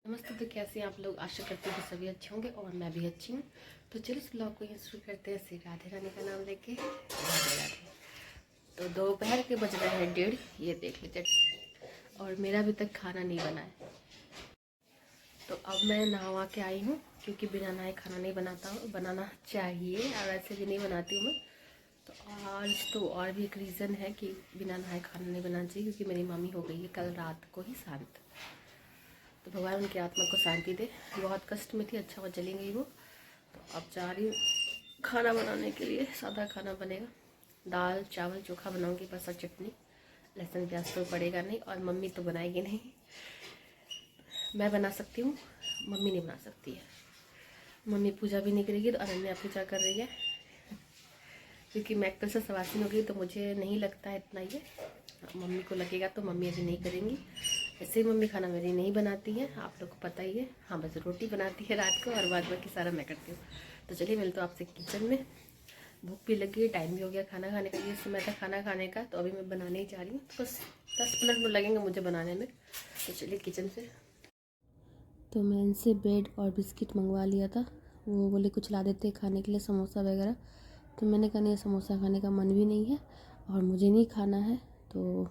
नमस्ते। तो कैसे हैं आप लोग? आशा करती हूँ कि सभी अच्छे होंगे और मैं भी अच्छी हूँ। तो चलिए इस ब्लॉग को ये शुरू करते हैं श्री राधे रानी का नाम लेके। राधे राधे। तो दोपहर के बज रहे हैं 1:30, ये देख लीजिए। और मेरा अभी तक खाना नहीं बना है। तो अब मैं नहा के आई हूँ क्योंकि बिना नहाए खाना नहीं बनाना चाहिए, और ऐसे भी नहीं बनाती हूँ मैं। तो आज तो और भी एक रीज़न है कि बिना नहाए खाना नहीं बनाना चाहिए, क्योंकि मेरी मम्मी हो गई है कल रात को ही शांत। तो भगवान उनकी आत्मा को शांति दे। बहुत कष्ट में थी, अच्छा हुआ चली गई वो। तो अब जा रही हूँ खाना बनाने के लिए। सादा खाना बनेगा, दाल चावल चोखा बनाऊंगी बस, और चटनी। लहसुन प्याज तो पड़ेगा नहीं, और मम्मी तो बनाएगी नहीं। मैं बना सकती हूँ, मम्मी नहीं बना सकती है। मम्मी पूजा भी नहीं करेगी, तो अनन्या पूजा कर रही है। क्योंकि मैं कल से सवासीन हो गई, तो मुझे नहीं लगता है इतना ये। मम्मी को लगेगा, तो मम्मी अभी नहीं करेंगी। ऐसे ही मम्मी खाना मेरी नहीं बनाती है, आप लोग को पता ही है। हाँ, बस रोटी बनाती है रात को, और बाद बाकी सारा मैं करती हूँ। तो चलिए मिलते हो आपसे किचन में। भूख भी लगी है, टाइम भी हो गया खाना खाने का। ये समय था खाना खाने का, तो अभी मैं बनाने ही जा रही हूँ। तो बस 10 मिनट में लगेंगे मुझे बनाने में। तो चलिए किचन से। तो मैं इनसे ब्रेड और बिस्किट मंगवा लिया था। वो बोले कुछ ला देते खाने के लिए, समोसा वगैरह। तो मैंने कहा नहीं, समोसा खाने का मन भी नहीं है और मुझे नहीं खाना है, तो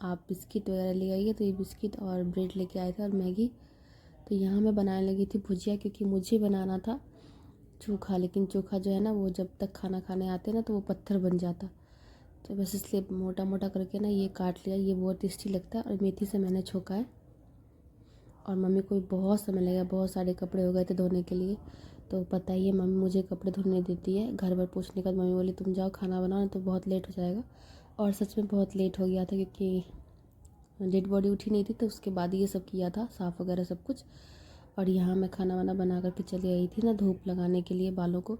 आप बिस्किट वगैरह ले आइए। तो ये बिस्किट और ब्रेड लेके आए थे, और मैगी। तो यहाँ मैं बनाने लगी थी भुजिया, क्योंकि मुझे बनाना था चोखा। लेकिन चोखा जो है ना, वो जब तक खाना खाने आते ना तो वो पत्थर बन जाता। तो बस इसलिए मोटा मोटा करके ना ये काट लिया। ये बहुत टेस्टी लगता है, और मेथी से मैंने छोका है। और मम्मी को बहुत समय लगा, बहुत सारे कपड़े हो गए थे धोने के लिए। तो पता ही है, मम्मी मुझे कपड़े धोने देती है। घर भर पूछने के बाद मम्मी बोली तुम जाओ खाना बनाओ, तो बहुत लेट हो जाएगा। और सच में बहुत लेट हो गया था, क्योंकि डेड बॉडी उठी नहीं थी, तो उसके बाद ये सब किया था, साफ़ वगैरह सब कुछ। और यहाँ मैं खाना वाना बना करके चली आई थी ना धूप लगाने के लिए बालों को।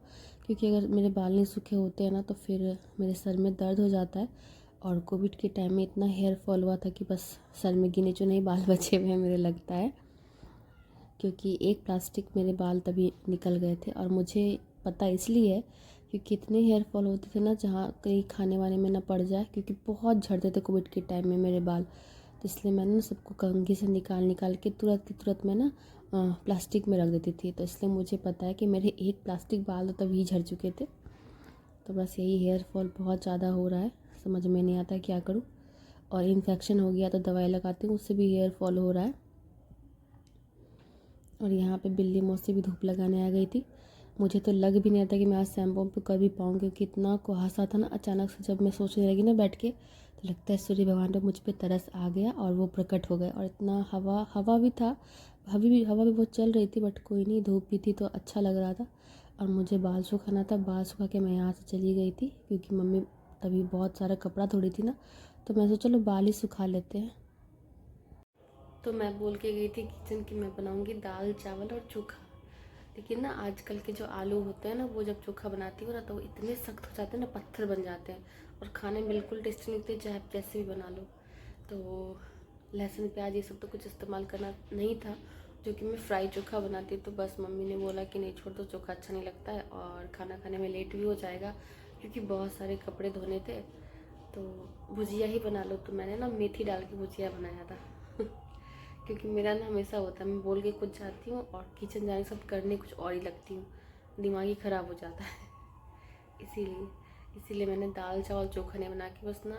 क्योंकि अगर मेरे बाल नहीं सूखे होते हैं ना, तो फिर मेरे सर में दर्द हो जाता है। और कोविड के टाइम में इतना हेयर फॉल हुआ था कि बस सर में गिने चुने ही बाल बचे हुए हैं, मेरे लगता है। क्योंकि एक प्लास्टिक मेरे बाल तभी निकल गए थे। और मुझे पता इसलिए है क्योंकि इतने हेयर फॉल होते थे ना, जहाँ कहीं खाने वाने में ना पड़ जाए, क्योंकि बहुत झड़ते थे कोविड के टाइम में मेरे बाल। तो इसलिए मैंने ना सबको कंघी से निकाल निकाल के तुरंत की तुरंत मैं ना प्लास्टिक में रख देती थी। तो इसलिए मुझे पता है कि मेरे एक प्लास्टिक बाल तो तभी झड़ चुके थे। तो बस यही हेयर फॉल बहुत ज़्यादा हो रहा है, समझ में नहीं आता क्या करूँ। और इन्फेक्शन हो गया तो दवाई लगाती हूँ, उससे भी हेयर फॉल हो रहा है। और यहाँ पे बिल्ली मौसी भी धूप लगाने आ गई थी। मुझे तो लग भी नहीं था कि मैं आज शैम्पू पे कर भी पाऊँगी, क्योंकि इतना कुहासा था ना। अचानक से जब मैं सोचने लगी ना बैठ के, तो लगता है सूर्य भगवान पे मुझ पे तरस आ गया और वो प्रकट हो गए। और इतना हवा भी था, हवा भी बहुत चल रही थी, बट कोई नहीं, धूप भी थी तो अच्छा लग रहा था। और मुझे बाल सुखाना था, बाल सुखा के मैं यहाँ से चली गई थी, क्योंकि मम्मी तभी बहुत सारा कपड़ा धोड़ी थी ना। तो मैं सोचा चलो बाल ही सुखा लेते हैं। तो मैं बोल के गई थी किचन की मैं बनाऊंगी दाल चावल और चोखा। लेकिन ना आजकल के जो आलू होते हैं ना, वो जब चोखा बनाती हूँ ना, तो वो इतने सख्त हो जाते हैं ना, पत्थर बन जाते हैं। और खाने में बिल्कुल टेस्टी नहीं लगते, चाहे आप जैसे भी बना लो। तो लहसुन प्याज ये सब तो कुछ इस्तेमाल करना नहीं था, जो कि मैं फ्राई चोखा बनाती। तो बस मम्मी ने बोला कि नहीं छोड़ दो, चोखा अच्छा नहीं लगता है और खाना खाने में लेट भी हो जाएगा, क्योंकि बहुत सारे कपड़े धोने थे। तो भुजिया ही बना लो। तो मैंने ना मेथी डाल के भुजिया बनाया था। क्योंकि मेरा ना हमेशा होता है, मैं बोल के कुछ जाती हूँ और किचन जाने के साथ करने कुछ और ही लगती हूँ, दिमाग ही ख़राब हो जाता है। इसीलिए मैंने दाल चावल चोखा नहीं बना के बस ना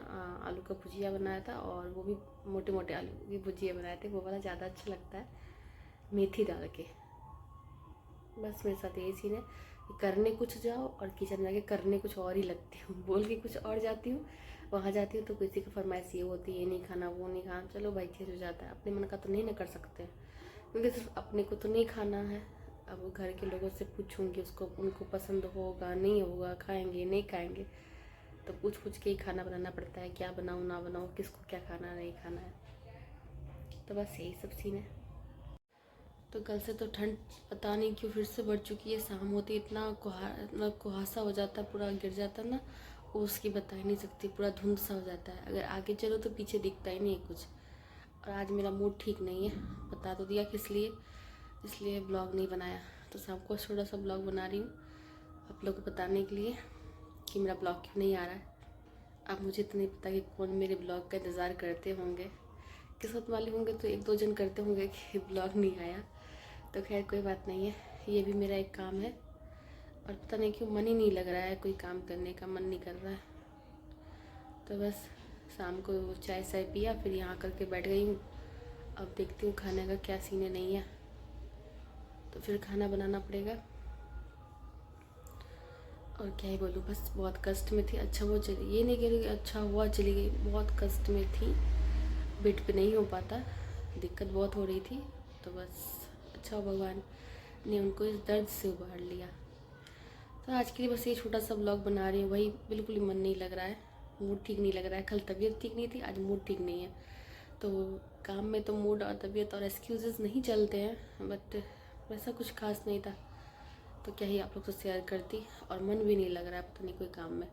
आलू का भुजिया बनाया था। और वो भी मोटे मोटे आलू की भुजिया बनाए थे, वो वाला ज़्यादा अच्छा लगता है मेथी डाल के। बस मेरे साथ यही सीन है कि करने कुछ जाओ और किचन जाके करने कुछ और ही लगती हूँ। बोल के कुछ और जाती हूँ, वहाँ जाती हूँ तो किसी की फरमाइश ये होती है, ये नहीं खाना वो नहीं खाना। चलो भाई चेंज हो जाता है, अपने मन का तो नहीं ना कर सकते, क्योंकि सिर्फ अपने को तो नहीं खाना है। अब वो घर के लोगों से पूछूंगी, उसको उनको पसंद होगा नहीं होगा, खाएंगे नहीं खाएंगे, तो पूछ पूछ के ही खाना बनाना पड़ता है, क्या बनाऊँ ना बनाऊँ, किसको क्या खाना नहीं खाना है। तो बस यही सब सीन है। तो कल से तो ठंड पता नहीं क्यों फिर से बढ़ चुकी है। शाम होती इतना कुहासा हो जाता है, पूरा गिर जाता है ना, वो उसकी बता ही नहीं सकती। पूरा धुंध सा हो जाता है, अगर आगे चलो तो पीछे दिखता ही नहीं है कुछ। और आज मेरा मूड ठीक नहीं है, बता तो दिया किस लिए, इसलिए ब्लॉग नहीं बनाया। तो शाम को थोड़ा सा ब्लॉग बना रही हूँ आप लोग को बताने के लिए कि मेरा ब्लॉग क्यों नहीं आ रहा है। अब मुझे तो नहीं पता कि कौन मेरे ब्लॉग का इंतज़ार करते होंगे, किस्मत वाले होंगे तो 1-2 जन करते होंगे कि ब्लॉग नहीं आया। तो खैर कोई बात नहीं है, ये भी मेरा एक काम है और पता नहीं क्यों मन ही नहीं लग रहा है, कोई काम करने का मन नहीं कर रहा है। तो बस शाम को चाय शाय पिया, फिर यहाँ करके बैठ गई हूँ। अब देखती हूँ खाने का क्या सीन है, नहीं है तो फिर खाना बनाना पड़ेगा। और क्या ही बोलूँ, बस बहुत कष्ट में थी। अच्छा वो चली, ये नहीं कह रही अच्छा हुआ चली गई, बहुत कष्ट में थी, बेड पे नहीं हो पाता, दिक्कत बहुत हो रही थी। तो बस अच्छा भगवान ने उनको इस दर्द से उबार लिया। तो आज के लिए बस ये छोटा सा ब्लॉग बना रही हूँ। वही बिल्कुल ही मन नहीं लग रहा है, मूड ठीक नहीं लग रहा है। कल तबीयत ठीक नहीं थी, आज मूड ठीक नहीं है। तो काम में तो मूड और तबीयत और एक्सक्यूज़ेस नहीं चलते हैं, बट वैसा कुछ खास नहीं था तो क्या ही आप लोग से शेयर करती। और मन भी नहीं लग रहा है पता नहीं कोई काम में।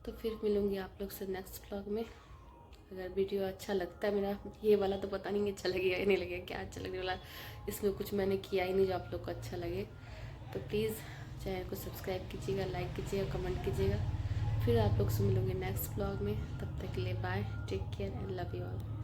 तो फिर मिलूँगी आप लोग से नेक्स्ट ब्लॉग में। अगर वीडियो अच्छा लगता है मेरा ये वाला, तो पता नहीं अच्छा लगेगा या नहीं लगेगा, क्या अच्छा लगने वाला, इसमें कुछ मैंने किया ही नहीं जो आप लोग को अच्छा लगे। तो प्लीज़ चैनल को सब्सक्राइब कीजिएगा, लाइक कीजिएगा, कमेंट कीजिएगा। फिर आप लोग से मिलूँगी नेक्स्ट ब्लॉग में। तब तक के लिए bye, take care and love you all.